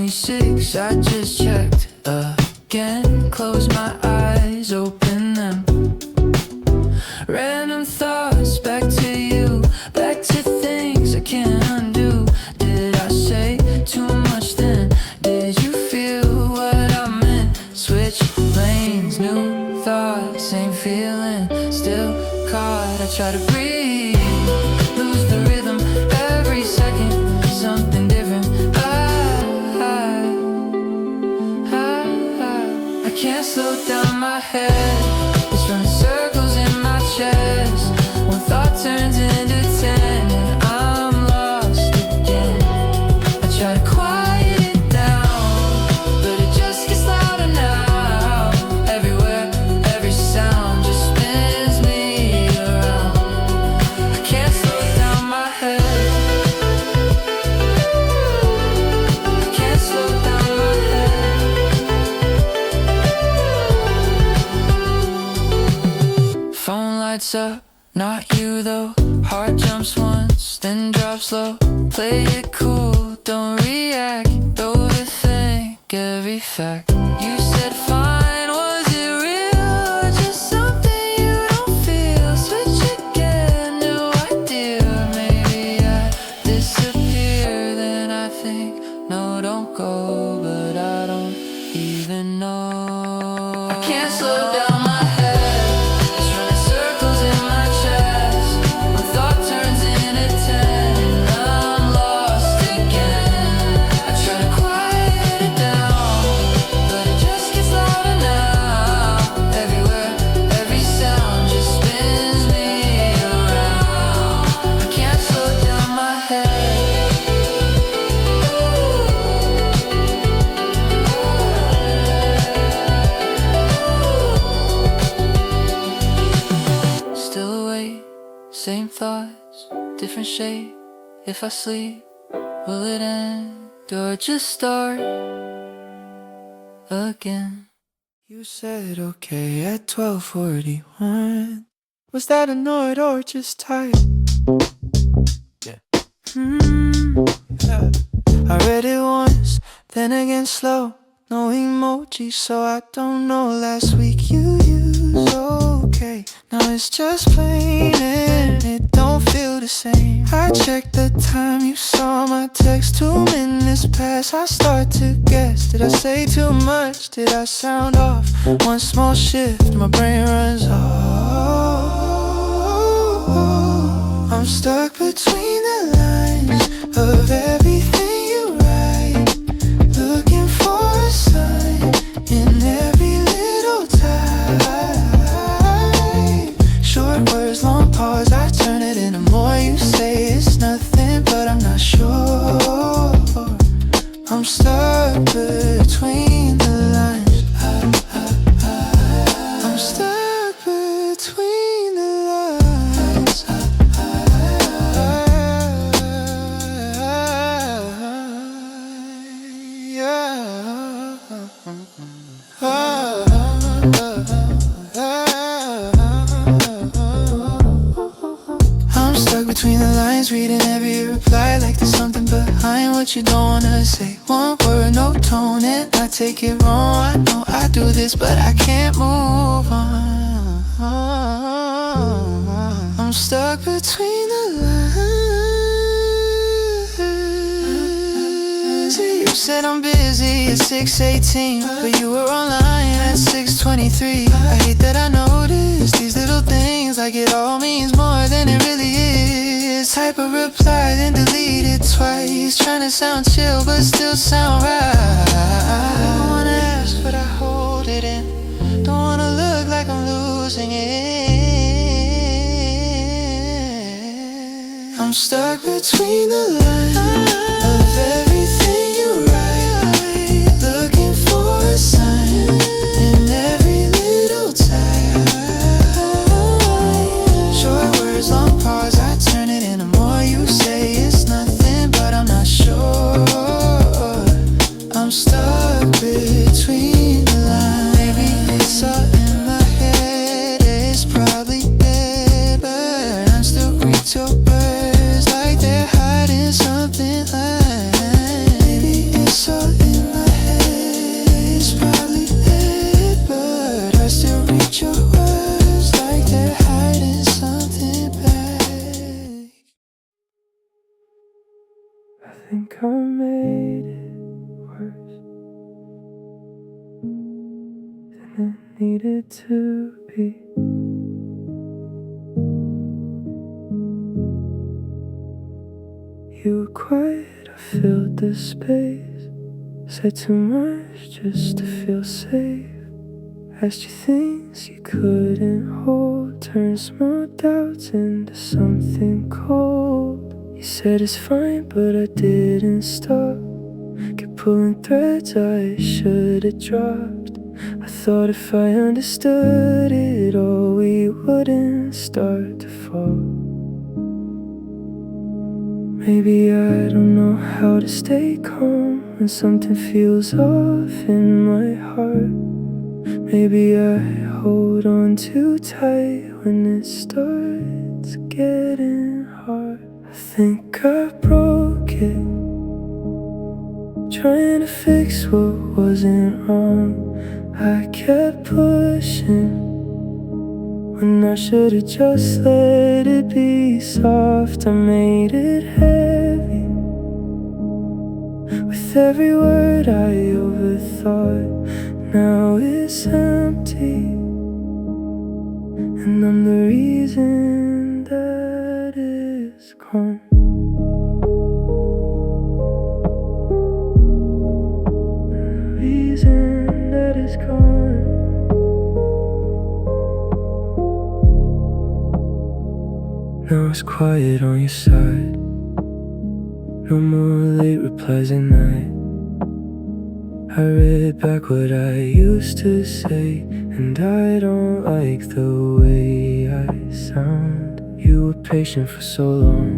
26, I just checked again. Close my eyes, open them. Random thoughts, back to you, back to things I can't undo. Did I say too much then? Did you feel what I meant? Switch lanes, new thoughts, same feeling, still caught. I try to breathe, lose the rhythm every second, something different. I can't slow down my head, it's running circles in my chest. One thought turns into 10 and I'm lost again. I try to quiet it down, but it just gets louder now. Everywhere, every sound just spins me around. I can't slow down my head, I can't slow down my head. Phone lights up, not you though. Heart jumps once, then drops low. Play it cool, don't react. Overthink every fact. You said fine, was it real? Or just something you don't feel? Switch again, new idea. Maybe I disappear, then I think, no, don't go. But I don't even know. I can't slow down my head, same thoughts, different shape. If I sleep, will it end or just start again? You said okay at 12:41. Was that annoyed or just tired? Yeah. Yeah. I read it once, then again slow. No emoji, so I don't know. Last week you used okay. Now it's just plain and it don't feel the same. I checked the time, you saw my text 2 minutes past. I start to guess, did I say too much? Did I sound off? One small shift, my brain runs off. I'm stuck between the lines of everything you write, looking for a sign in every little type. Short words, long pause, I turn it into more. You say it's nothing, but I'm not sure. I'm stuck between the lines. I'm stuck between the lines. I'm stuck between the lines, reading every reply like there's something behind what you don't wanna say. One word, no tone, and I take it wrong. I know I do this, but I can't move on. I'm stuck between the lines. You said I'm busy at 6:18, but you were online at 6:23. I hate that I noticed these little things, like it all means more than it really is. Type a reply, then delete it twice, trying to sound chill, but still sound right. I don't wanna ask, but I hold it in. Don't wanna look like I'm losing it. I'm stuck between the lines of everything you write, looking for a sign in every little type. Short words, long pause, I turn it into more. You say it's nothing, but I'm not sure. I'm stuck between the lines. Maybe it's all in my head, it's probably dead, but I'm still read your words like they're hiding something. Like maybe it's all in it needed to be. You were quiet, I filled the space. Said too much just to feel safe. Asked you things you couldn't hold. Turned small doubts into something cold. You said it's fine, but I didn't stop. Kept pulling threads I should've dropped. I thought if I understood it all, we wouldn't start to fall. Maybe I don't know how to stay calm when something feels off in my heart. Maybe I hold on too tight when it starts getting hard. I think I broke it, trying to fix what wasn't wrong. I kept pushing when I should've just let it be soft. I made it heavy with every word I overthought. Now it's empty, and I'm the reason that it's gone. The reason that it's gone. Now it's quiet on your side. No more late replies at night. I read back what I used to say, and I don't like the way I sound. You were patient for so long.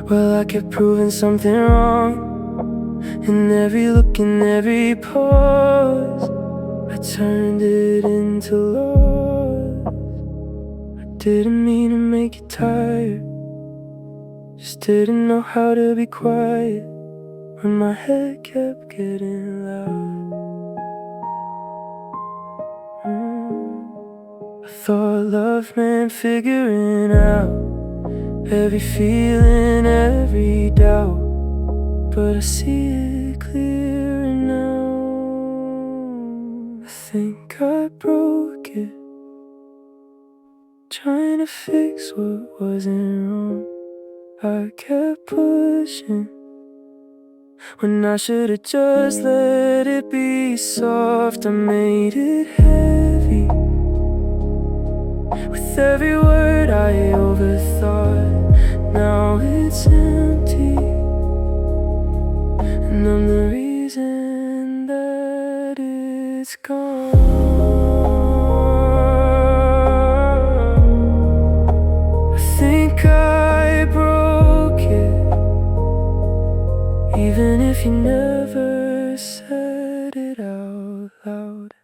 Well, I kept proving something wrong. In every look, in every pause, I turned it into loss. I didn't mean to make you tired, just didn't know how to be quiet when my head kept getting loud. I thought love meant figuring out every feeling, every doubt, but I see it clearer now. I think I broke it, trying to fix what wasn't wrong. I kept pushing when I should've just let it be soft. I made it heavy with every word I overthought. Now it's empty, and I'm the reason that it's gone. I think I broke it, even if you never said it out loud.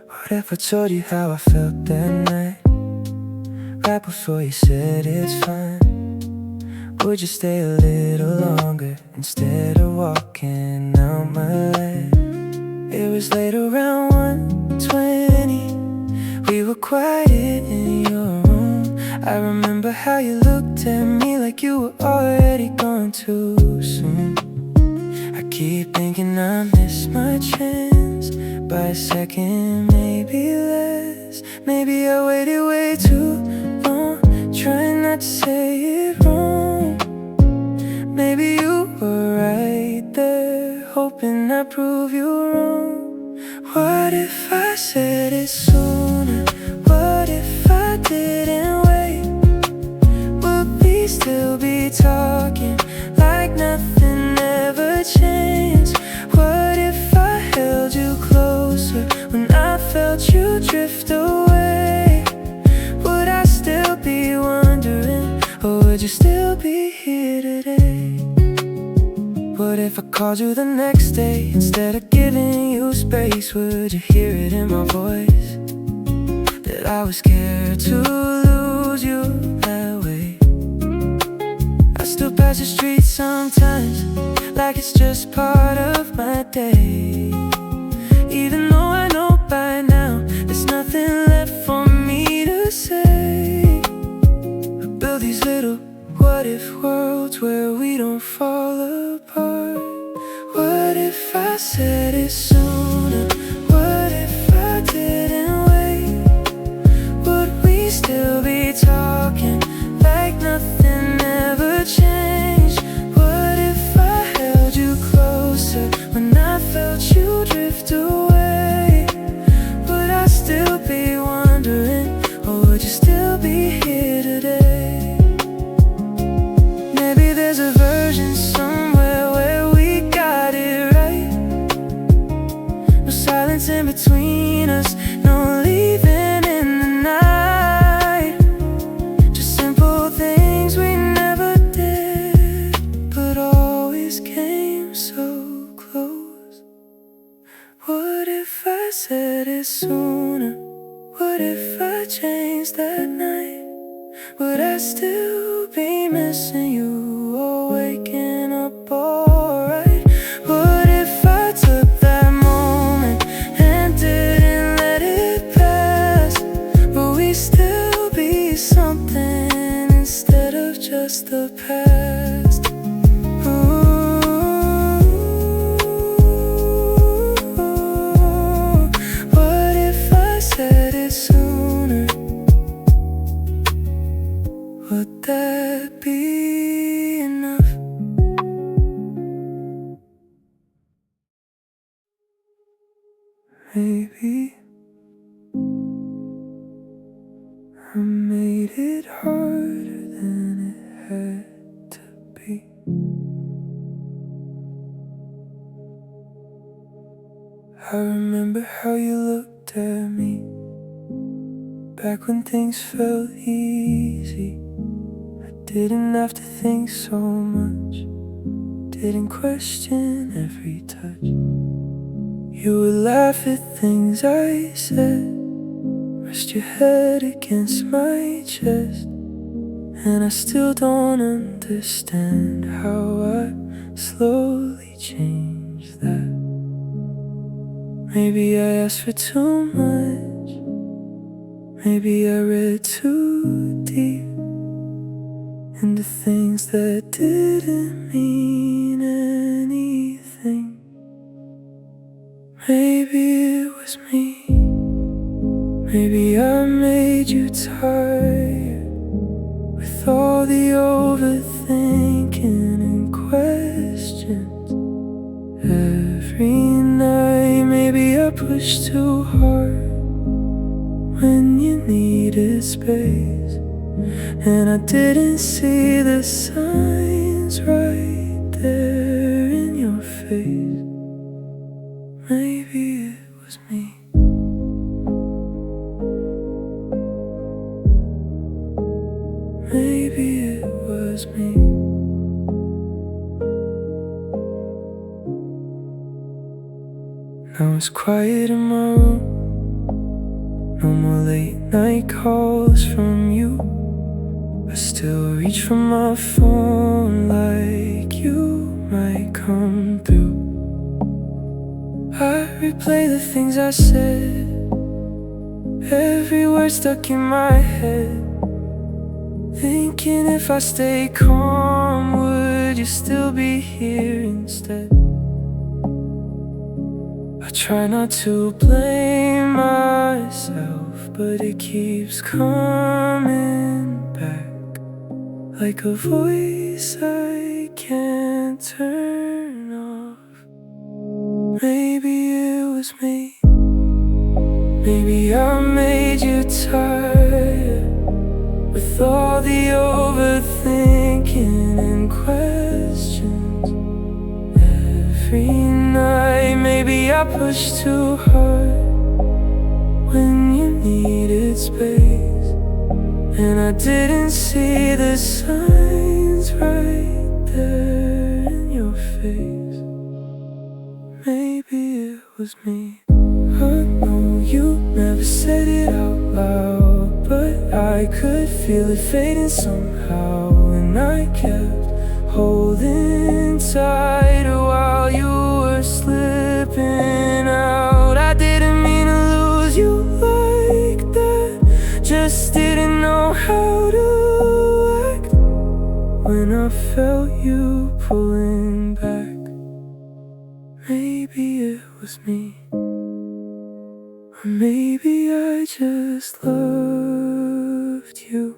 What if I told you how I felt that night, right before you said it's fine? Would you stay a little longer instead of walking out my life? It was late around 1:20. We were quiet in your room. I remember how you looked at me like you were already gone too soon. I keep thinking I missed my chance by a second, maybe less. Maybe I waited way too long, trying not to say it wrong. Maybe you were right there, hoping I'd prove you wrong. What if I said it sooner? What if I didn't wait? Would we still be talking like nothing ever changed? What if I held you closer when I felt you drift away? Would I still be wondering, or would you still be here today? What if I called you the next day instead of giving you space? Would you hear it in my voice that I was scared to lose you that way? I still pass the street sometimes like it's just part of my day, even though I What if worlds where we don't fall apart? What if I said it sooner? What if I didn't wait? Would we still be talking like nothing ever changed? What if I held you closer when I felt you drift away? Would I still be wondering, or would you still be here today? Maybe there's a version somewhere where we got it right. No silence in between us, no leaving in the night. Just simple things we never did, but always came so close. What if I said it sooner? What if I changed that night? Would I still be missing you or waking up alright? What if I took that moment and didn't let it pass? Would we still be something instead of just the past? What if I said it sooner? Would that be enough? Maybe I made it harder than it had to be. I remember how you looked at me back when things felt easy. I didn't have to think so much, didn't question every touch. You would laugh at things I said, rest your head against my chest. And I still don't understand how I slowly changed that. Maybe I asked for too much, maybe I read too deep into things that didn't mean anything. Maybe it was me, maybe I made you tired with all the overthinking and questions every night. Maybe I pushed too hard when you needed space, and I didn't see the signs right there in your face. Maybe it was me. Maybe it was me. Now it's quiet in my room, no more late night calls from you. I still reach for my phone like you might come through. I replay the things I said, every word stuck in my head, thinking if I stay calm, would you still be here instead? I try not to blame myself, but it keeps coming back like a voice I can't turn off. Maybe it was me, maybe I made you tired with all the overthinking and questions every night. Maybe I pushed too hard when you needed space, and I didn't see the signs right there in your face. Maybe it was me. I know you never said it out loud, but I could feel it fading somehow, and I kept holding tight while you were slipping out. I didn't mean to lose you like that, just didn't know how to act when you pulling back. Maybe it was me, or maybe I just loved you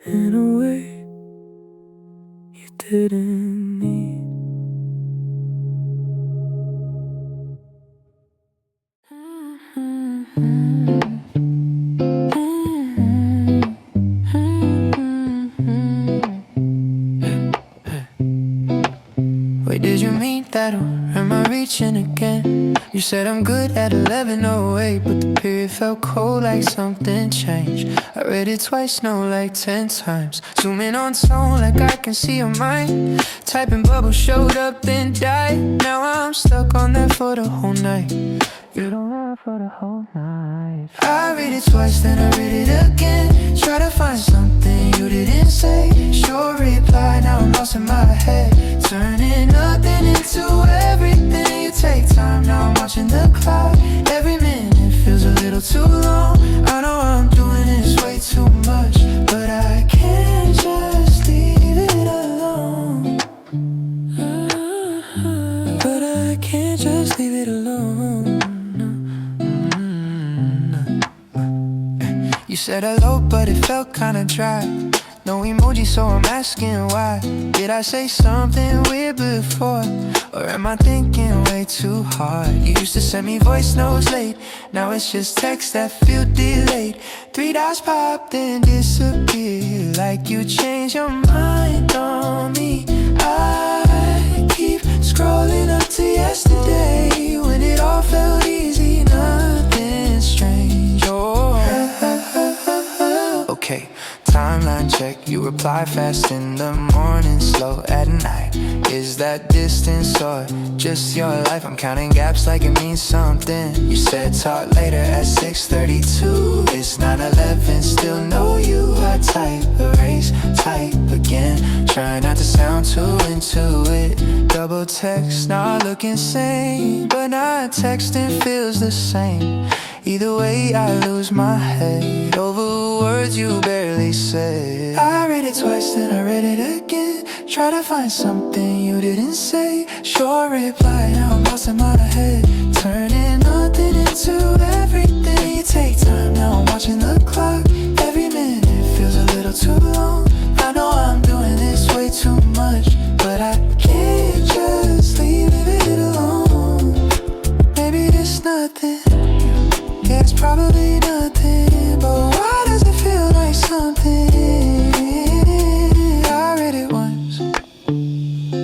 in a way you didn't need. Wait, did you mean that, or am I reaching again? You said I'm good at 11:08, but the period felt cold like something changed. I read it twice, no, like 10 times. Zooming on tone like I can see your mind. Typing bubble showed up then died. Now I'm stuck on that for the whole night. You don't laugh for the whole night. I read it twice, then I read it again. Try to find something you didn't say. Sure reply, now I'm lost in my head. Turning nothing into everything. You take time, now I'm watching the clock. Every minute feels a little too long. I know I'm doing this way too much, but I can't just leave it alone. But I can't just leave it alone. You said hello, but it felt kinda dry. No emoji, so I'm asking why. Did I say something weird before? Or am I thinking way too hard? You used to send me voice notes late. Now it's just text that feel delayed. 3 dots pop, then disappear. Like you changed your mind on me. I keep scrolling up to yesterday, when it all felt easy, nothing strange. Oh, okay, timeline check. You reply fast in the morning, slow at night. Is that distance or just your life? I'm counting gaps like it means something. You said talk later at 6:32. It's 9:11, still know you. I type, erase, type again. Try not to sound too into it. Double text, now I look insane, but not texting feels the same. Either way, I lose my head over words you barely said. I read it twice, then I read it again. Try to find something you didn't say. Sure reply, now I'm lost in my head. Turning nothing into everything. You take time, now I'm watching the clock. Every minute feels a little too long. I know I'm doing this way too much, but I can't just leave it alone. Maybe it's nothing. Yeah, it's probably nothing, but why does it feel like something? I read it once,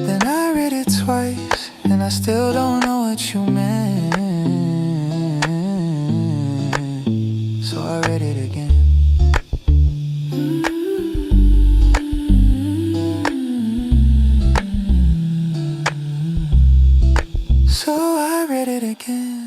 then I read it twice, and I still don't know what you meant. So I read it again. So I read it again.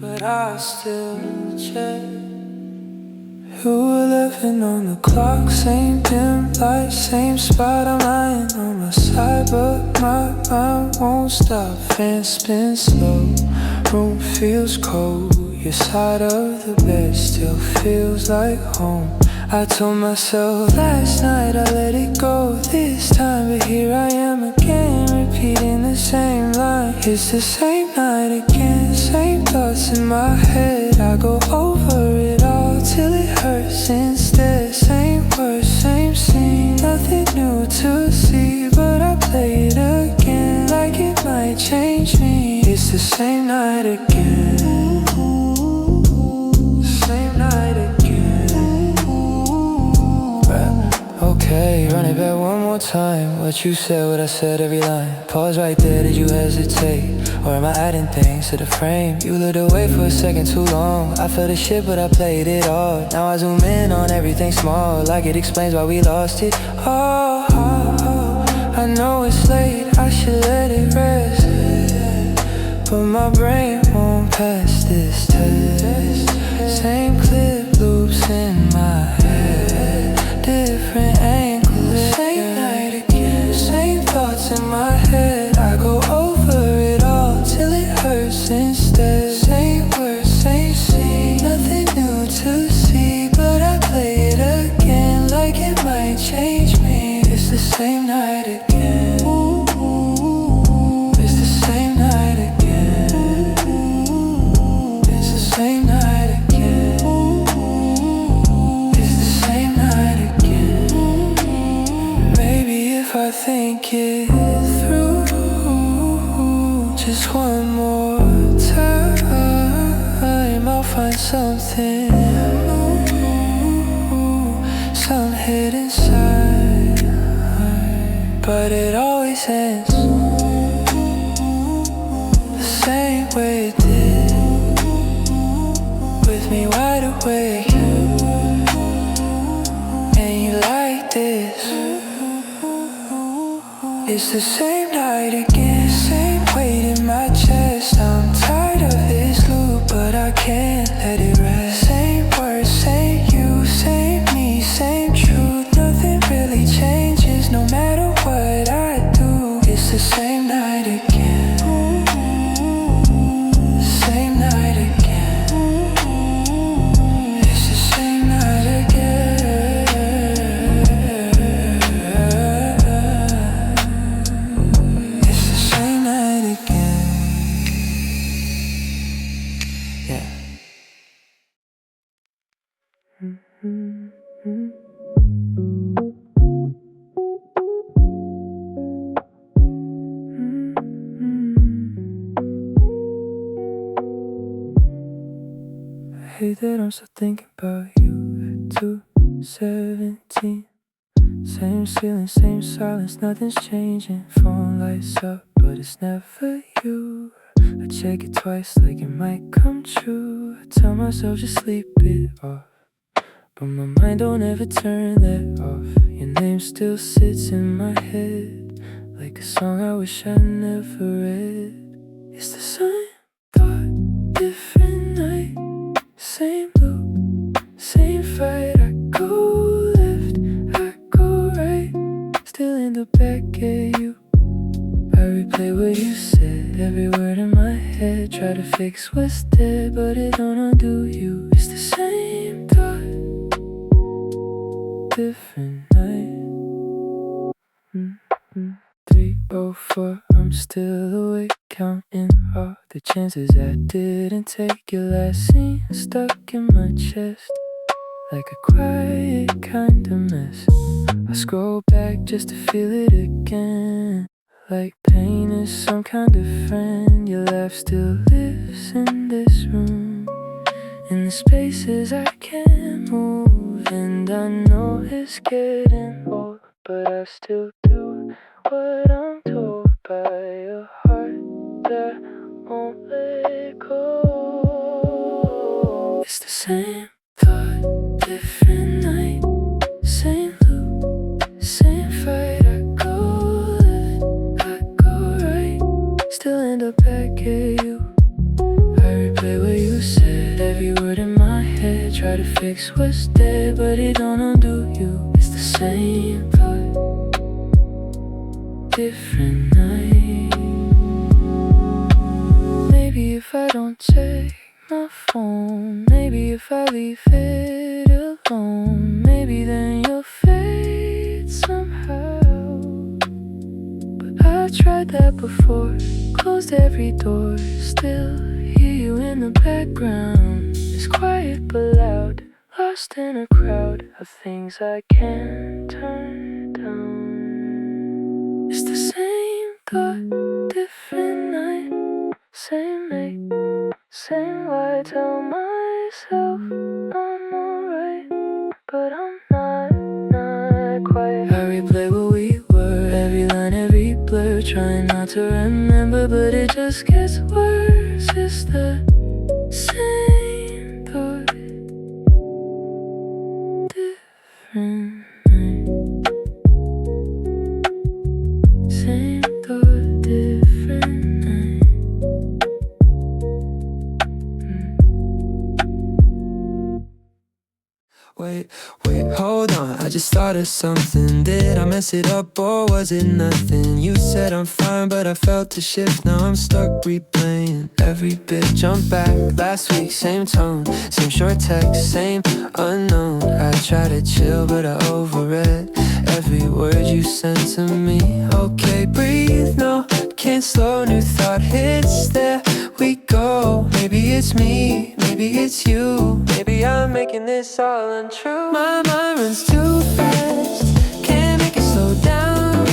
But I'll still check. You were 11 on the clock, same dim light, same spot. I'm lying on my side, but my mind won't stop. Fan spin slow, room feels cold. Your side of the bed still feels like home. I told myself last night I let it go this time, but here I am again, repeating the same line. It's the same night again, same thoughts in my head. I go over it all till it hurts instead. Same words, same scene, nothing new to see, but I play it again like it might change me. It's the same night again, same night again. Okay, run it back one more time. What you said, what I said, every line. Pause right there, did you hesitate? Or am I adding things to the frame? You looked away for a second too long. I felt the shit, but I played it all. Now I zoom in on everything small, like it explains why we lost it. Oh, I know it's late, I should let it rest, but my brain won't pass this test. Same clip loops in my head, different angles, same night again, same thoughts in my head. I go over it all till it get through just one more time. I'll find something new, some hidden side, but it always ends the same way it did, with me wide awake, and you like this. It's the same night again, same weight in my chest. I'm tired of this loop, but I can't let it rest. Same words, same you, same me, same truth. Nothing really changes no matter what I do. It's the same night again, same night again. It's the same night again. It's the same night again. Yeah. I hate that I'm still thinking about you at 2:17. Same ceiling, same silence, nothing's changing. Phone lights up, but it's never you. I check it twice like it might come true. I tell myself just sleep it off, but my mind don't ever turn that off. Your name still sits in my head like a song I wish I never read. It's the same thought, different night, same loop, same fight. I go left, I go right, still end up back at you. I replay what you said, every word in my head. Try to fix what's dead, but it don't undo you. It's the same thought, different night. 3:04, I'm still awake, counting all the chances I didn't take. Your last scene stuck in my chest like a quiet kind of mess. I scroll back just to feel it again, like pain is some kind of friend. Your laugh still lives in this room, in the spaces I can't move. And I know it's getting old, but I still do what I'm told by a heart that won't let go. It's the same thought, different night, same loop, same fight. I go left, I go right, still end up back at you. I replay what you said, every word in my head. Try to fix what's dead, but it don't undo you. It's the same thought, different night. Maybe if I don't check my phone, maybe if I leave it alone, maybe then you'll fade somehow. But I tried that before, closed every door, still hear you in the background. It's quiet but loud, lost in a crowd of things I can't turn down. It's the same thought, different night, same make, same lie. Tell myself I'm alright, but I'm not quite. I replay what we were, every line, every blur, trying not to remember, but it just gets worse. It's the same thought, different night, same thought, different night. Wait, hold on, I just thought of something. Did I mess it up or was it nothing? You said I'm fine, but I felt a shift. Now I'm stuck replaying every bit. Jump back, last week, same tone, same short text, same unknown. I try to chill, but I overread every word you sent to me. Okay, breathe, no, can't slow, new thought hits, there we go. Maybe it's me, maybe it's you, maybe I'm making this all untrue. My mind runs too fast, can't make it slow down.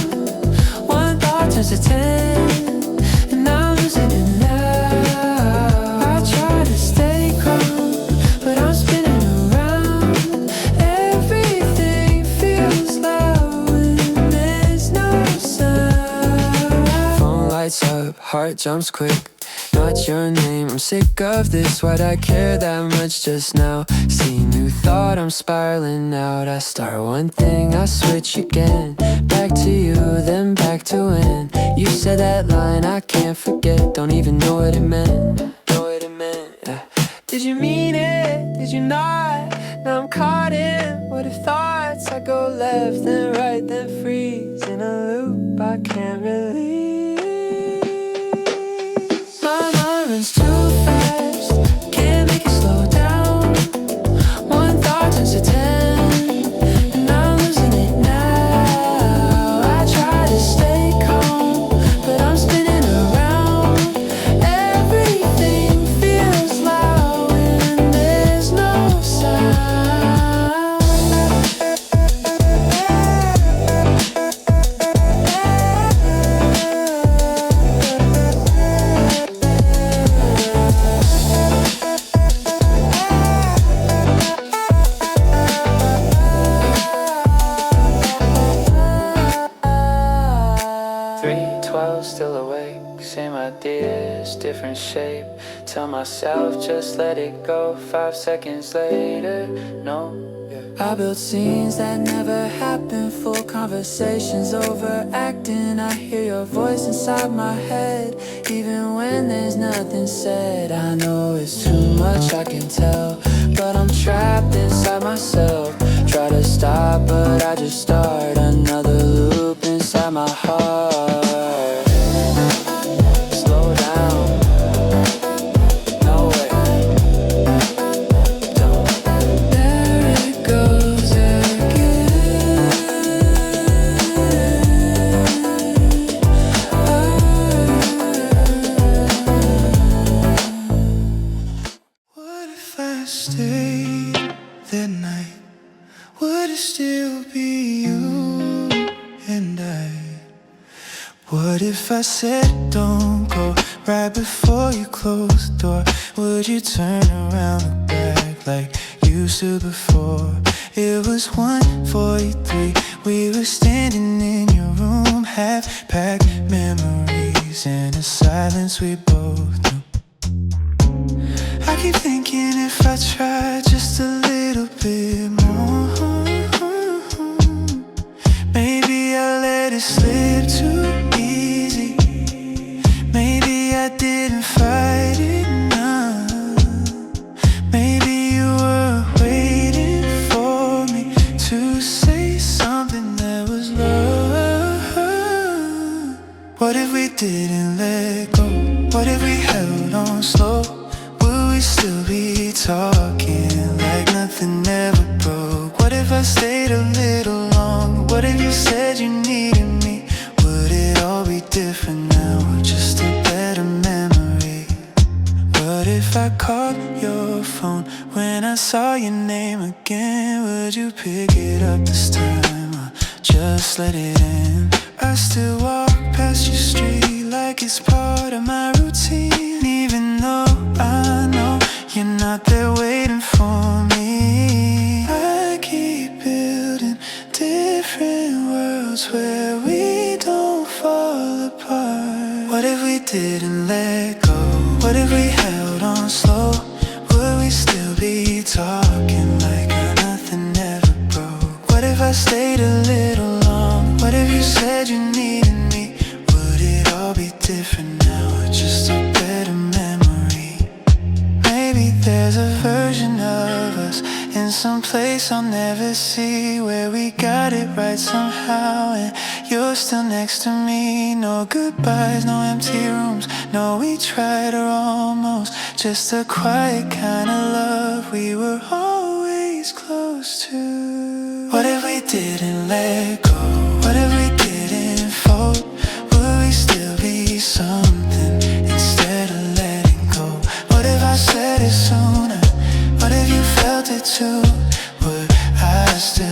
times to 10, and I'm losing it now. I try to stay calm, but I'm spinning around. Everything feels loud when there's no sound. Phone lights up, heart jumps quick. Not your name, I'm sick of this. Why'd I care that much just now? See new thought, I'm spiraling out. I start one thing, I switch again. Back to you, then back to when you said that line I can't forget. Don't even know what it meant. Did you mean it? Did you not? Now I'm caught in what if thoughts. I go left, then right, then freeze in a loop I can't release. My mind runs too fast, can't make it slow down. One thought turns to 10, and I'm losing it now. I try to stay calm, but I'm spinning around. Everything feels loud when there's no sound. 3:12, still awake, same ideas, different shape. Tell myself just let it go. 5 seconds later, no. I built scenes that never happened, full conversations overacting. I hear your voice inside my head, even when there's nothing said. I know it's too much, I can tell, but I'm trapped inside myself. Try to stop, but I just start another loop inside my heart. Slow down, no way, don't. There it goes again. What if I stayed that night? Would it still be you and I? What if I said don't go right before you close the door? Would you turn around and back like you used to before? It was 1:43, we were standing in your room, half-packed memories in a silence we both knew. I keep thinking if I tried just a little bit more, maybe I let it slip too easy. Maybe I didn't fight it enough. Maybe you were waiting for me to say something that was love. What if we didn't let go? What if we held on slow? Would we still be talking like nothing ever broke? What if I stayed a little long? What if you said you needed me? Would it all be different now, or just a better memory? What if I called your phone when I saw your name again? Would you pick it up this time, or just let it end? I still walk past your street like it's part of my routine, even though I know you're not there waiting for me. I keep building different worlds where we don't fall apart. What if we didn't let go? What if we held on slow? Would we still be talking like nothing ever broke? What if I stayed a little long? What if you said you needed me? Would it all be different now, or just a better memory? Maybe there's a version of us in some place I'll never see, where we got it right somehow and you're still next to me. No goodbyes, no empty rooms, no we tried or almost. Just a quiet kind of love we were always close to. What if we didn't let go? What if we didn't fold? Would we still be something instead of letting go? What if I said it sooner? What if you felt it too? Would I still